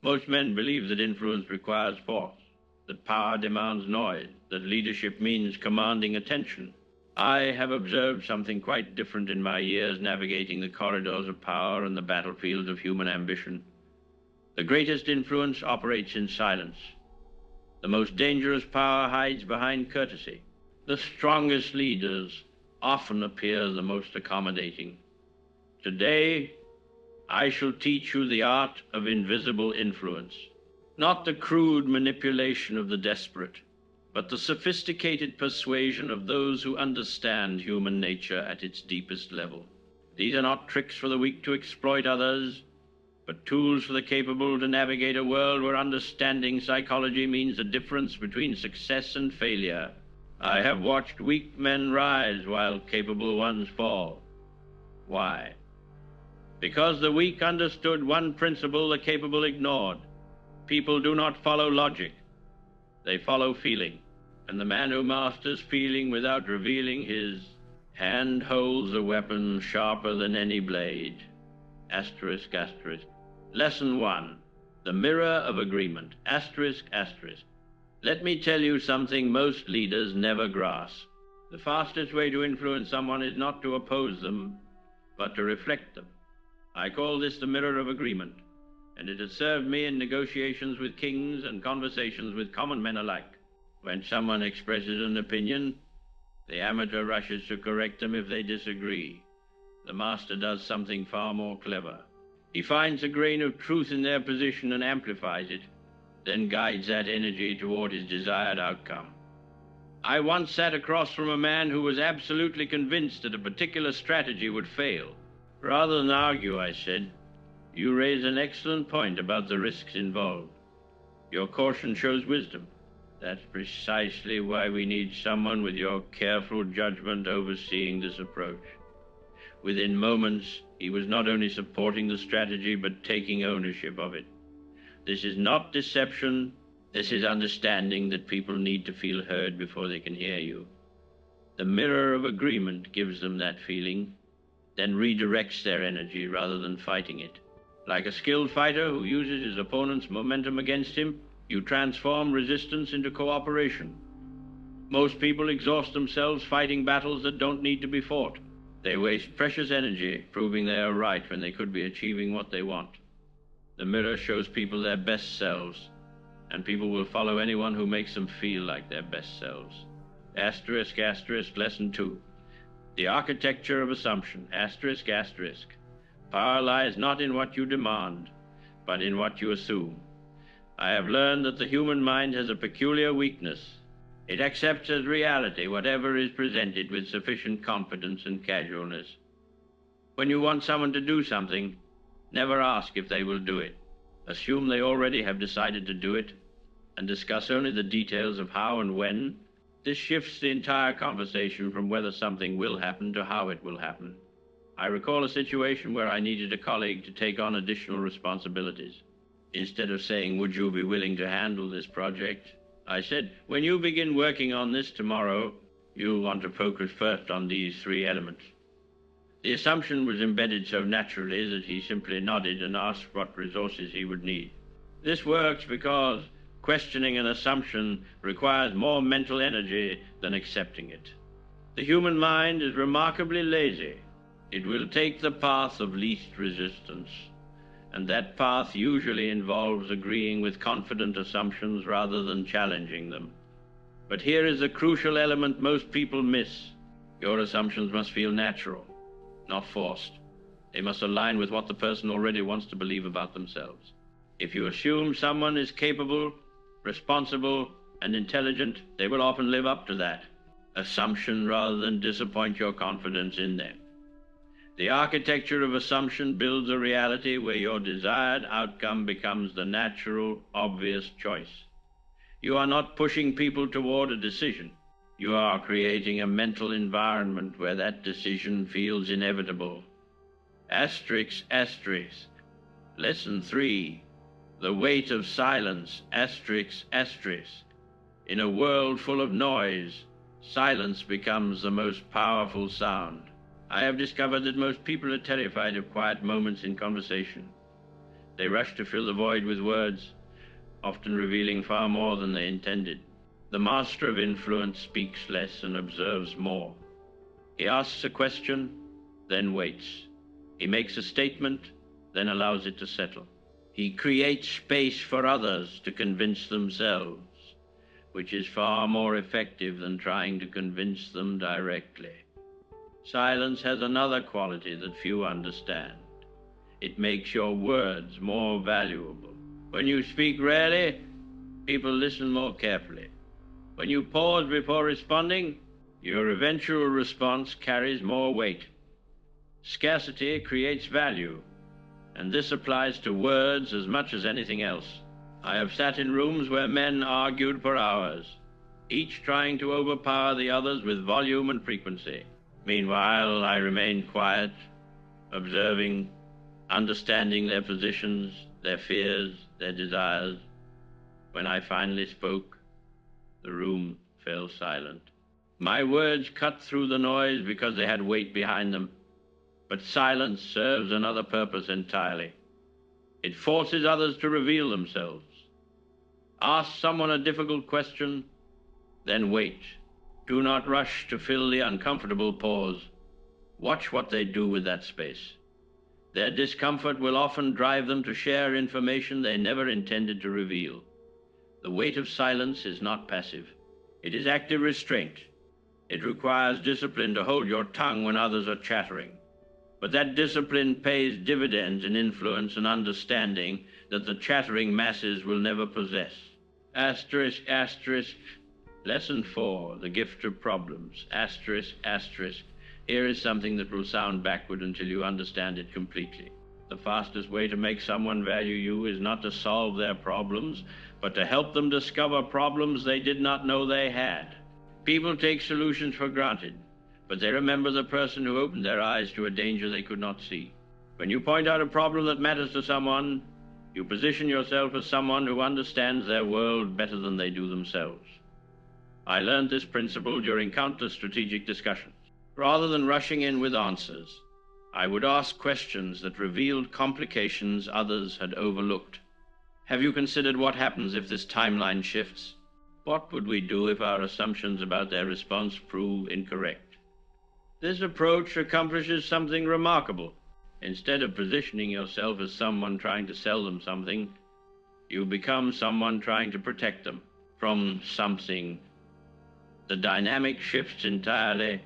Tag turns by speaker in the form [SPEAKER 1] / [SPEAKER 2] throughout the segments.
[SPEAKER 1] Most men believe that influence requires force, that power demands noise, that leadership means commanding attention. I have observed something quite different in my years navigating the corridors of power and the battlefields of human ambition. The greatest influence operates in silence. The most dangerous power hides behind courtesy. The strongest leaders often appear the most accommodating. Today, I shall teach you the art of invisible influence, not the crude manipulation of the desperate, but the sophisticated persuasion of those who understand human nature at its deepest level. These are not tricks for the weak to exploit others, but tools for the capable to navigate a world where understanding psychology means the difference between success and failure. I have watched weak men rise while capable ones fall. Why? Because the weak understood one principle the capable ignored. People do not follow logic. They follow feeling. And the man who masters feeling without revealing his hand holds a weapon sharper than any blade. Asterisk, asterisk. Lesson 1. The mirror of agreement. Asterisk, asterisk. Let me tell you something most leaders never grasp. The fastest way to influence someone is not to oppose them, but to reflect them. I call this the mirror of agreement, and it has served me in negotiations with kings and conversations with common men alike. When someone expresses an opinion, the amateur rushes to correct them if they disagree. The master does something far more clever. He finds a grain of truth in their position and amplifies it, then guides that energy toward his desired outcome. I once sat across from a man who was absolutely convinced that a particular strategy would fail. Rather than argue, I said, "You raise an excellent point about the risks involved. Your caution shows wisdom. That's precisely why we need someone with your careful judgment overseeing this approach." Within moments, he was not only supporting the strategy, but taking ownership of it. This is not deception. This is understanding that people need to feel heard before they can hear you. The mirror of agreement gives them that feeling, then redirects their energy rather than fighting it. Like a skilled fighter who uses his opponent's momentum against him, you transform resistance into cooperation. Most people exhaust themselves fighting battles that don't need to be fought. They waste precious energy proving they are right when they could be achieving what they want. The mirror shows people their best selves, and people will follow anyone who makes them feel like their best selves. Asterisk, asterisk, lesson 2. The architecture of assumption. Asterisk, asterisk. Power lies not in what you demand, but in what you assume. I have learned that the human mind has a peculiar weakness. It accepts as reality whatever is presented with sufficient confidence and casualness. When you want someone to do something, never ask if they will do it. Assume they already have decided to do it, and discuss only the details of how and when. This shifts the entire conversation from whether something will happen to how it will happen. I recall a situation where I needed a colleague to take on additional responsibilities. Instead of saying, "Would you be willing to handle this project?" I said, "When you begin working on this tomorrow, you'll want to focus first on these 3 elements." The assumption was embedded so naturally that he simply nodded and asked what resources he would need. This works because questioning an assumption requires more mental energy than accepting it. The human mind is remarkably lazy. It will take the path of least resistance, and that path usually involves agreeing with confident assumptions rather than challenging them. But here is a crucial element most people miss. Your assumptions must feel natural, not forced. They must align with what the person already wants to believe about themselves. If you assume someone is capable, responsible, and intelligent, they will often live up to that assumption rather than disappoint your confidence in them. The architecture of assumption builds a reality where your desired outcome becomes the natural, obvious choice. You are not pushing people toward a decision. You are creating a mental environment where that decision feels inevitable. Asterisk, asterisk. Lesson 3. The weight of silence. Asterisk, asterisk. In a world full of noise, silence becomes the most powerful sound. I have discovered that most people are terrified of quiet moments in conversation. They rush to fill the void with words, often revealing far more than they intended. The master of influence speaks less and observes more. He asks a question, then waits. He makes a statement, then allows it to settle. He creates space for others to convince themselves, which is far more effective than trying to convince them directly. Silence has another quality that few understand. It makes your words more valuable. When you speak rarely, people listen more carefully. When you pause before responding, your eventual response carries more weight. Scarcity creates value, and this applies to words as much as anything else. I have sat in rooms where men argued for hours, each trying to overpower the others with volume and frequency. Meanwhile, I remained quiet, observing, understanding their positions, their fears, their desires. When I finally spoke, the room fell silent. My words cut through the noise because they had weight behind them. But silence serves another purpose entirely. It forces others to reveal themselves. Ask someone a difficult question, then wait. Do not rush to fill the uncomfortable pause. Watch what they do with that space. Their discomfort will often drive them to share information they never intended to reveal. The weight of silence is not passive. It is active restraint. It requires discipline to hold your tongue when others are chattering. But that discipline pays dividends in influence and understanding that the chattering masses will never possess. Asterisk, asterisk. Lesson 4, the gift of problems. Asterisk, asterisk. Here is something that will sound backward until you understand it completely. The fastest way to make someone value you is not to solve their problems, but to help them discover problems they did not know they had. People take solutions for granted, but they remember the person who opened their eyes to a danger they could not see. When you point out a problem that matters to someone, you position yourself as someone who understands their world better than they do themselves. I learned this principle during countless strategic discussions. Rather than rushing in with answers, I would ask questions that revealed complications others had overlooked. Have you considered what happens if this timeline shifts? What would we do if our assumptions about their response prove incorrect? This approach accomplishes something remarkable. Instead of positioning yourself as someone trying to sell them something, you become someone trying to protect them from something. The dynamic shifts entirely.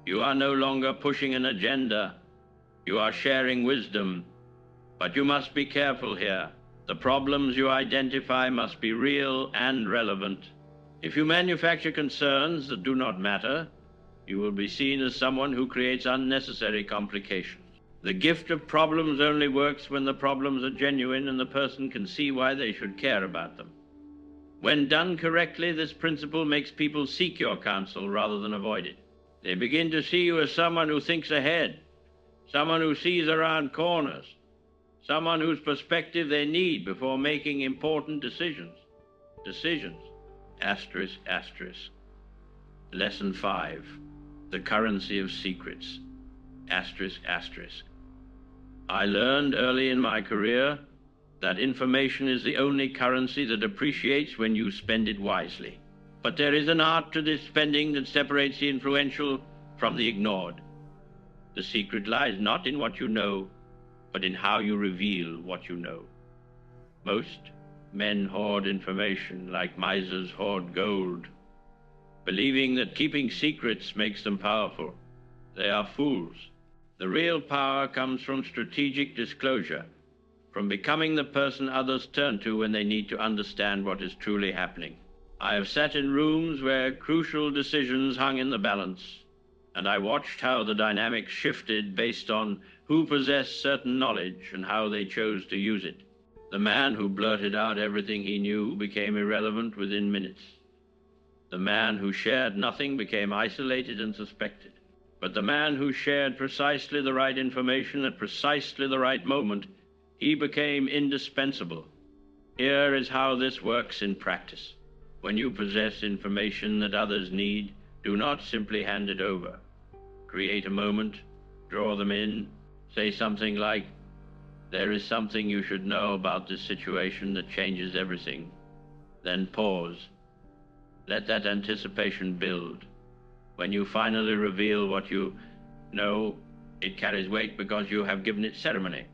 [SPEAKER 1] You are no longer pushing an agenda. You are sharing wisdom. But you must be careful here. The problems you identify must be real and relevant. If you manufacture concerns that do not matter, you will be seen as someone who creates unnecessary complications. The gift of problems only works when the problems are genuine and the person can see why they should care about them. When done correctly, this principle makes people seek your counsel rather than avoid it. They begin to see you as someone who thinks ahead, someone who sees around corners, someone whose perspective they need before making important decisions. Decisions. Asterisk, asterisk. Lesson 5. The currency of secrets. Asterisk, asterisk. I learned early in my career that information is the only currency that appreciates when you spend it wisely. But there is an art to this spending that separates the influential from the ignored. The secret lies not in what you know, but in how you reveal what you know. Most men hoard information like misers hoard gold, believing that keeping secrets makes them powerful. They are fools. The real power comes from strategic disclosure, from becoming the person others turn to when they need to understand what is truly happening. I have sat in rooms where crucial decisions hung in the balance, and I watched how the dynamics shifted based on who possessed certain knowledge and how they chose to use it. The man who blurted out everything he knew became irrelevant within minutes. The man who shared nothing became isolated and suspected. But the man who shared precisely the right information at precisely the right moment, he became indispensable. Here is how this works in practice. When you possess information that others need, do not simply hand it over. Create a moment, draw them in, say something like, There is something you should know about this situation that changes everything. Then pause. Let that anticipation build. When you finally reveal what you know, it carries weight because you have given it ceremony.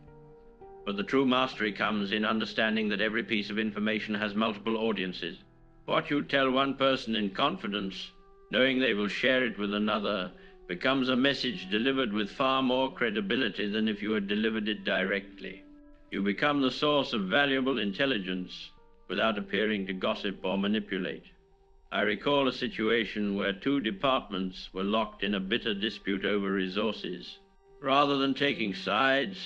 [SPEAKER 1] But the true mastery comes in understanding that every piece of information has multiple audiences. What you tell one person in confidence, knowing they will share it with another, becomes a message delivered with far more credibility than if you had delivered it directly. You become the source of valuable intelligence without appearing to gossip or manipulate. I recall a situation where two departments were locked in a bitter dispute over resources. Rather than taking sides,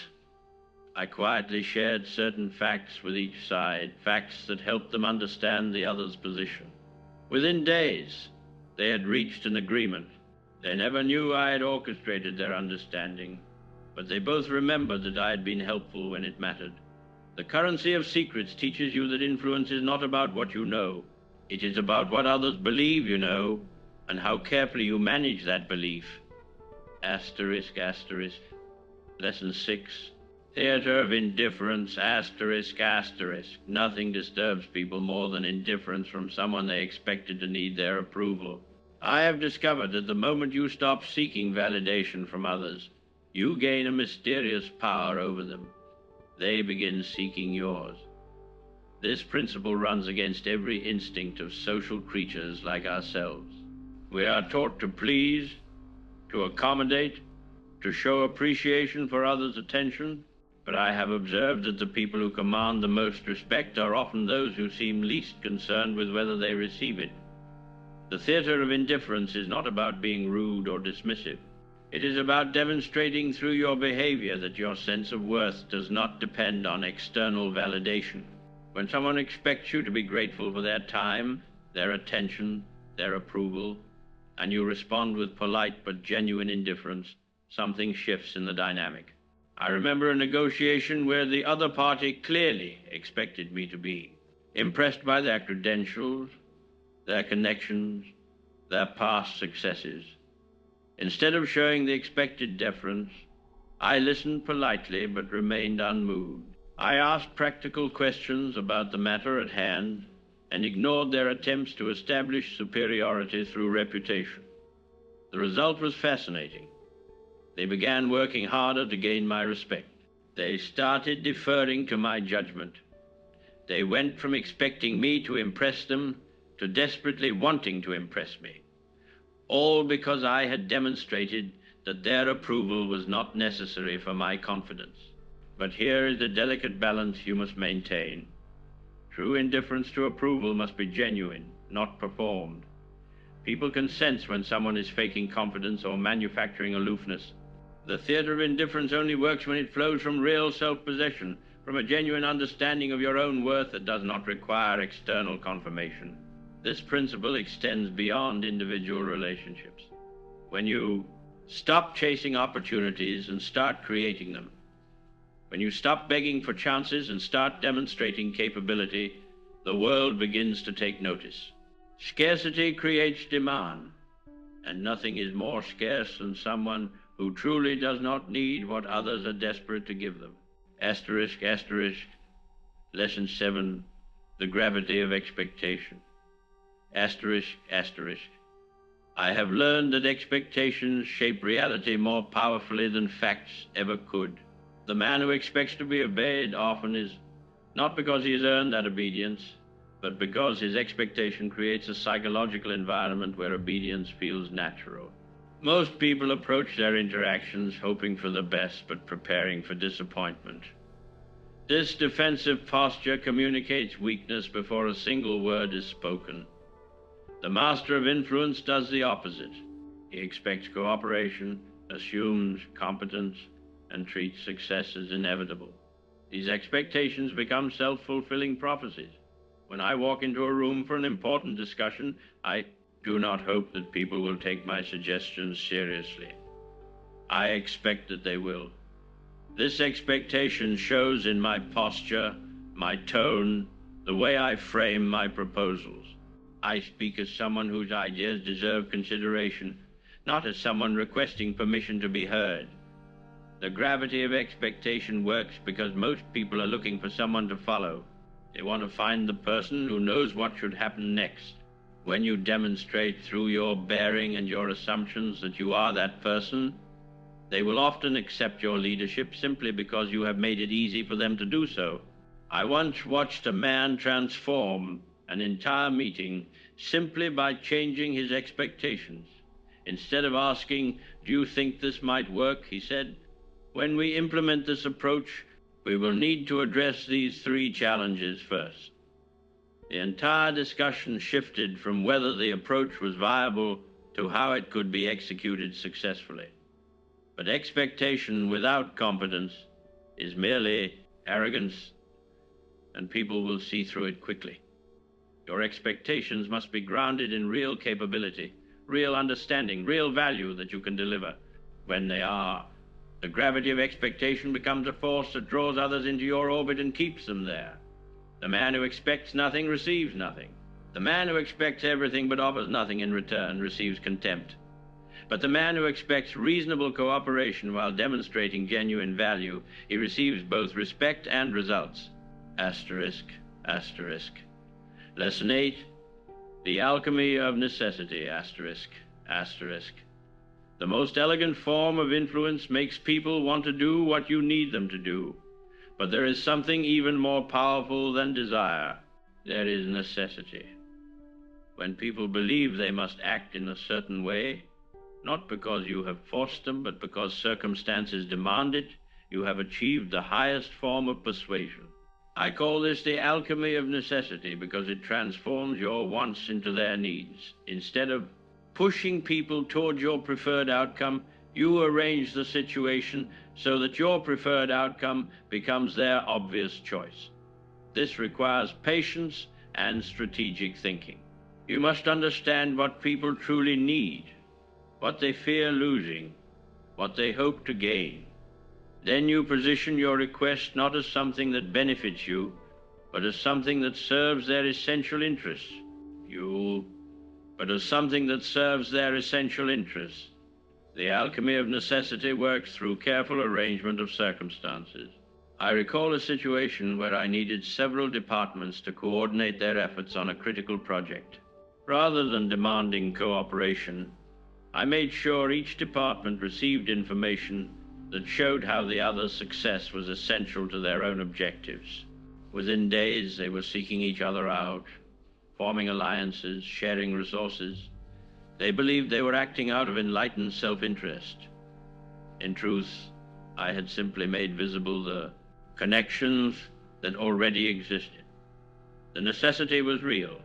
[SPEAKER 1] I quietly shared certain facts with each side, facts that helped them understand the other's position. Within days, they had reached an agreement. They never knew I had orchestrated their understanding, but they both remembered that I had been helpful when it mattered. The currency of secrets teaches you that influence is not about what you know. It is about what others believe you know and how carefully you manage that belief. Asterisk, asterisk. Lesson 6. Theater of indifference, asterisk, asterisk. Nothing disturbs people more than indifference from someone they expected to need their approval. I have discovered that the moment you stop seeking validation from others, you gain a mysterious power over them. They begin seeking yours. This principle runs against every instinct of social creatures like ourselves. We are taught to please, to accommodate, to show appreciation for others' attention, but I have observed that the people who command the most respect are often those who seem least concerned with whether they receive it. The theater of indifference is not about being rude or dismissive. It is about demonstrating through your behavior that your sense of worth does not depend on external validation. When someone expects you to be grateful for their time, their attention, their approval, and you respond with polite but genuine indifference, something shifts in the dynamic. I remember a negotiation where the other party clearly expected me to be impressed by their credentials, their connections, their past successes. Instead of showing the expected deference, I listened politely but remained unmoved. I asked practical questions about the matter at hand and ignored their attempts to establish superiority through reputation. The result was fascinating. They began working harder to gain my respect. They started deferring to my judgment. They went from expecting me to impress them to desperately wanting to impress me, all because I had demonstrated that their approval was not necessary for my confidence. But here is the delicate balance you must maintain. True indifference to approval must be genuine, not performed. People can sense when someone is faking confidence or manufacturing aloofness. The theater of indifference only works when it flows from real self-possession, from a genuine understanding of your own worth that does not require external confirmation. This principle extends beyond individual relationships. When you stop chasing opportunities and start creating them, when you stop begging for chances and start demonstrating capability, the world begins to take notice. Scarcity creates demand, and nothing is more scarce than someone who truly does not need what others are desperate to give them. Asterisk, asterisk, Lesson 7, the gravity of expectation. Asterisk, asterisk. I have learned that expectations shape reality more powerfully than facts ever could. The man who expects to be obeyed often is not because he has earned that obedience, but because his expectation creates a psychological environment where obedience feels natural. Most people approach their interactions hoping for the best, but preparing for disappointment. This defensive posture communicates weakness before a single word is spoken. The master of influence does the opposite. He expects cooperation, assumes competence, and treats success as inevitable. These expectations become self-fulfilling prophecies. When I walk into a room for an important discussion, I do not hope that people will take my suggestions seriously. I expect that they will. This expectation shows in my posture, my tone, the way I frame my proposals. I speak as someone whose ideas deserve consideration, not as someone requesting permission to be heard. The gravity of expectation works because most people are looking for someone to follow. They want to find the person who knows what should happen next. When you demonstrate through your bearing and your assumptions that you are that person, they will often accept your leadership simply because you have made it easy for them to do so. I once watched a man transform an entire meeting simply by changing his expectations. Instead of asking, "Do you think this might work?" he said, "When we implement this approach, we will need to address these 3 challenges first." The entire discussion shifted from whether the approach was viable to how it could be executed successfully. But expectation without competence is merely arrogance, and people will see through it quickly. Your expectations must be grounded in real capability, real understanding, real value that you can deliver. When they are, the gravity of expectation becomes a force that draws others into your orbit and keeps them there. The man who expects nothing receives nothing. The man who expects everything but offers nothing in return receives contempt. But the man who expects reasonable cooperation while demonstrating genuine value, he receives both respect and results. Asterisk, asterisk. Lesson 8, the alchemy of necessity, asterisk, asterisk. The most elegant form of influence makes people want to do what you need them to do. But there is something even more powerful than desire. There is necessity. When people believe they must act in a certain way, not because you have forced them, but because circumstances demand it, you have achieved the highest form of persuasion. I call this the alchemy of necessity because it transforms your wants into their needs. Instead of pushing people toward your preferred outcome, you arrange the situation so that your preferred outcome becomes their obvious choice. This requires patience and strategic thinking. You must understand what people truly need, what they fear losing, what they hope to gain. Then you position your request not as something that benefits you, but as something that serves their essential interests. But as something that serves their essential interests. The alchemy of necessity works through careful arrangement of circumstances. I recall a situation where I needed several departments to coordinate their efforts on a critical project. Rather than demanding cooperation, I made sure each department received information that showed how the other's success was essential to their own objectives. Within days, they were seeking each other out, forming alliances, sharing resources. They believed they were acting out of enlightened self-interest. In truth, I had simply made visible the connections that already existed. The necessity was real,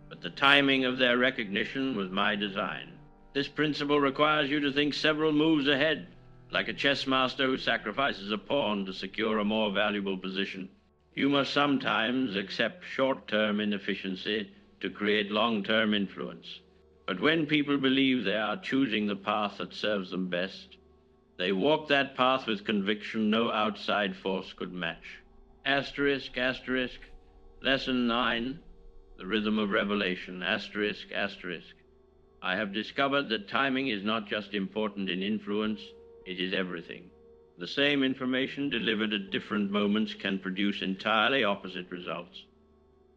[SPEAKER 1] but the timing of their recognition was my design. This principle requires you to think several moves ahead, like a chess master who sacrifices a pawn to secure a more valuable position. You must sometimes accept short-term inefficiency to create long-term influence. But when people believe they are choosing the path that serves them best, they walk that path with conviction no outside force could match. Asterisk, asterisk. Lesson 9, the rhythm of revelation. Asterisk, asterisk. I have discovered that timing is not just important in influence, it is everything. The same information delivered at different moments can produce entirely opposite results.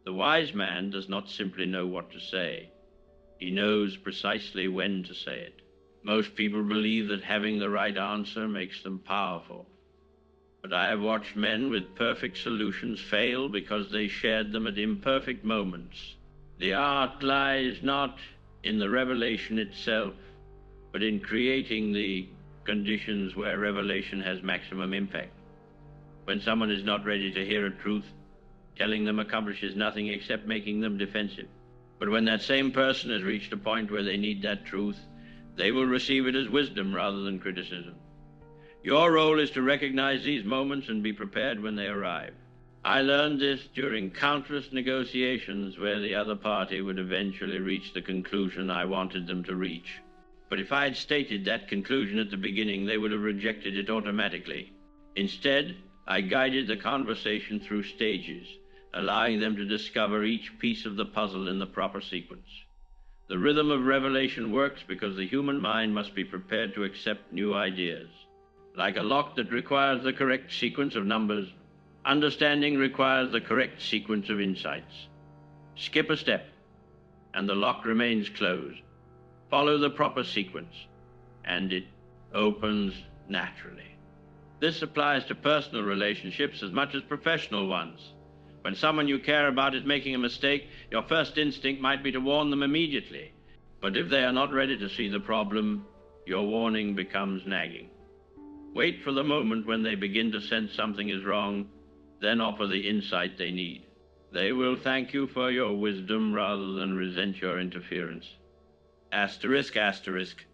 [SPEAKER 1] The wise man does not simply know what to say. He knows precisely when to say it. Most people believe that having the right answer makes them powerful. But I have watched men with perfect solutions fail because they shared them at imperfect moments. The art lies not in the revelation itself, but in creating the conditions where revelation has maximum impact. When someone is not ready to hear a truth, telling them accomplishes nothing except making them defensive. But when that same person has reached a point where they need that truth, they will receive it as wisdom rather than criticism. Your role is to recognize these moments and be prepared when they arrive. I learned this during countless negotiations where the other party would eventually reach the conclusion I wanted them to reach. But if I had stated that conclusion at the beginning, they would have rejected it automatically. Instead, I guided the conversation through stages, allowing them to discover each piece of the puzzle in the proper sequence. The rhythm of revelation works because the human mind must be prepared to accept new ideas. Like a lock that requires the correct sequence of numbers, understanding requires the correct sequence of insights. Skip a step, and the lock remains closed. Follow the proper sequence, and it opens naturally. This applies to personal relationships as much as professional ones. When someone you care about is making a mistake, your first instinct might be to warn them immediately. But if they are not ready to see the problem, your warning becomes nagging. Wait for the moment when they begin to sense something is wrong, then offer the insight they need. They will thank you for your wisdom rather than resent your interference. Asterisk, asterisk.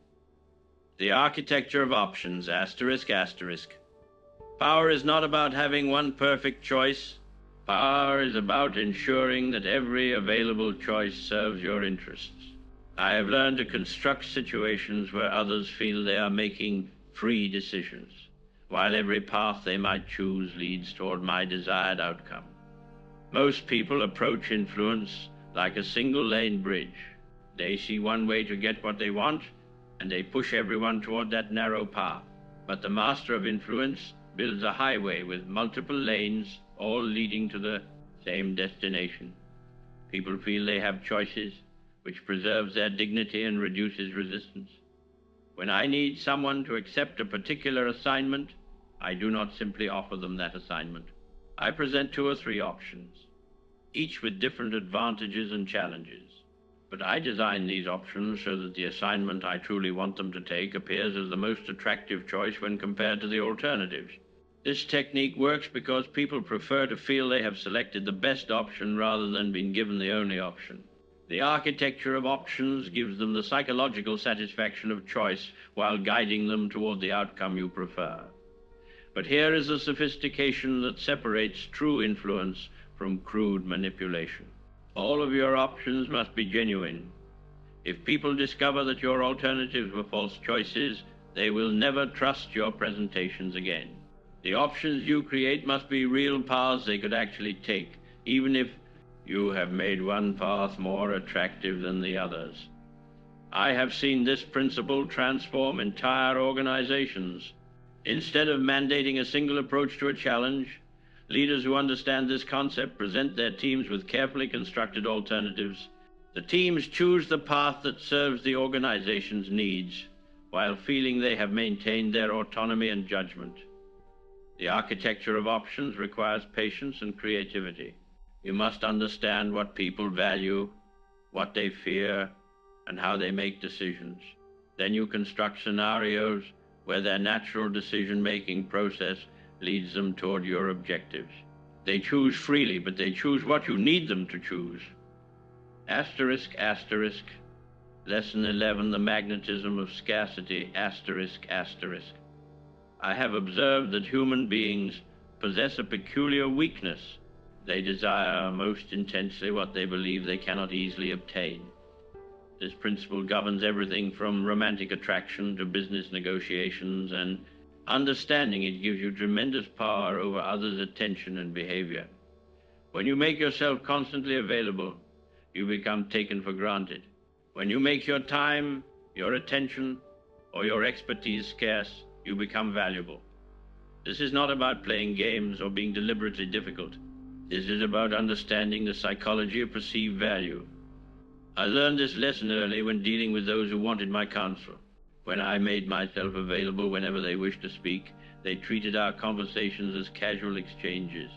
[SPEAKER 1] The architecture of options, asterisk, asterisk. Power is not about having one perfect choice. Power is about ensuring that every available choice serves your interests. I have learned to construct situations where others feel they are making free decisions, while every path they might choose leads toward my desired outcome. Most people approach influence like a single-lane bridge. They see one way to get what they want, and they push everyone toward that narrow path. But the master of influence builds a highway with multiple lanes, all leading to the same destination. People feel they have choices, which preserves their dignity and reduces resistance. When I need someone to accept a particular assignment, I do not simply offer them that assignment. I present 2 or 3 options, each with different advantages and challenges. But I design these options so that the assignment I truly want them to take appears as the most attractive choice when compared to the alternatives. This technique works because people prefer to feel they have selected the best option rather than being given the only option. The architecture of options gives them the psychological satisfaction of choice while guiding them toward the outcome you prefer. But here is a sophistication that separates true influence from crude manipulation. All of your options must be genuine. If people discover that your alternatives were false choices, they will never trust your presentations again. The options you create must be real paths they could actually take, even if you have made one path more attractive than the others. I have seen this principle transform entire organizations. Instead of mandating a single approach to a challenge, leaders who understand this concept present their teams with carefully constructed alternatives. The teams choose the path that serves the organization's needs, while feeling they have maintained their autonomy and judgment. The architecture of options requires patience and creativity. You must understand what people value, what they fear, and how they make decisions. Then you construct scenarios where their natural decision-making process leads them toward your objectives. They choose freely, but they choose what you need them to choose. Asterisk, asterisk. Lesson 11, the magnetism of scarcity, asterisk, asterisk. I have observed that human beings possess a peculiar weakness. They desire most intensely what they believe they cannot easily obtain. This principle governs everything from romantic attraction to business negotiations, and understanding it gives you tremendous power over others' attention and behavior. When you make yourself constantly available, you become taken for granted. When you make your time, your attention, or your expertise scarce, you become valuable. This is not about playing games or being deliberately difficult. This is about understanding the psychology of perceived value. I learned this lesson early when dealing with those who wanted my counsel. When I made myself available whenever they wished to speak, they treated our conversations as casual exchanges.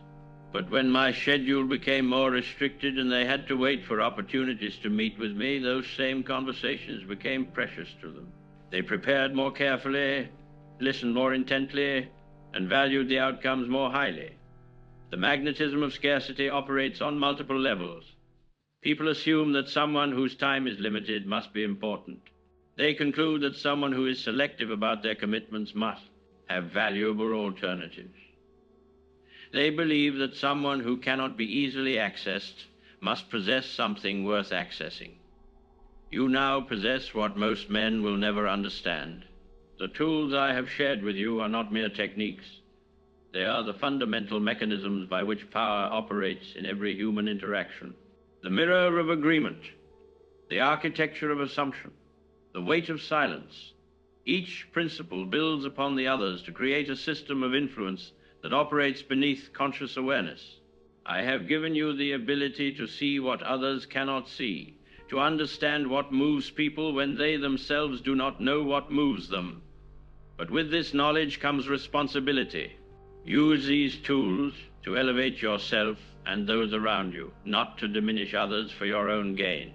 [SPEAKER 1] But when my schedule became more restricted and they had to wait for opportunities to meet with me, those same conversations became precious to them. They prepared more carefully, listened more intently, and valued the outcomes more highly. The magnetism of scarcity operates on multiple levels. People assume that someone whose time is limited must be important. They conclude that someone who is selective about their commitments must have valuable alternatives. They believe that someone who cannot be easily accessed must possess something worth accessing. You now possess what most men will never understand. The tools I have shared with you are not mere techniques. They are the fundamental mechanisms by which power operates in every human interaction. The mirror of agreement, the architecture of assumption, the weight of silence, Each principle builds upon the others to create a system of influence that operates beneath conscious awareness. I have given you the ability to see what others cannot see, to understand what moves people when they themselves do not know what moves them. But with this knowledge comes responsibility. Use these tools to elevate yourself and those around you, not to diminish others for your own gain.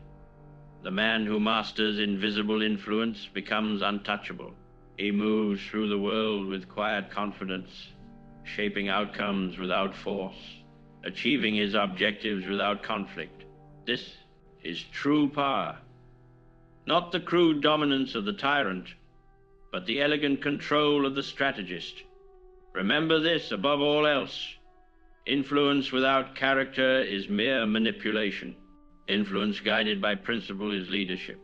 [SPEAKER 1] The man who masters invisible influence becomes untouchable. He moves through the world with quiet confidence, shaping outcomes without force, achieving his objectives without conflict. This is true power. Not the crude dominance of the tyrant, but the elegant control of the strategist. Remember this above all else. Influence without character is mere manipulation. Influence guided by principle is leadership.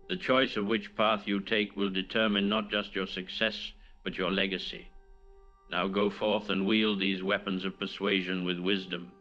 [SPEAKER 1] The choice of which path you take will determine not just your success, but your legacy. Now go forth and wield these weapons of persuasion with wisdom.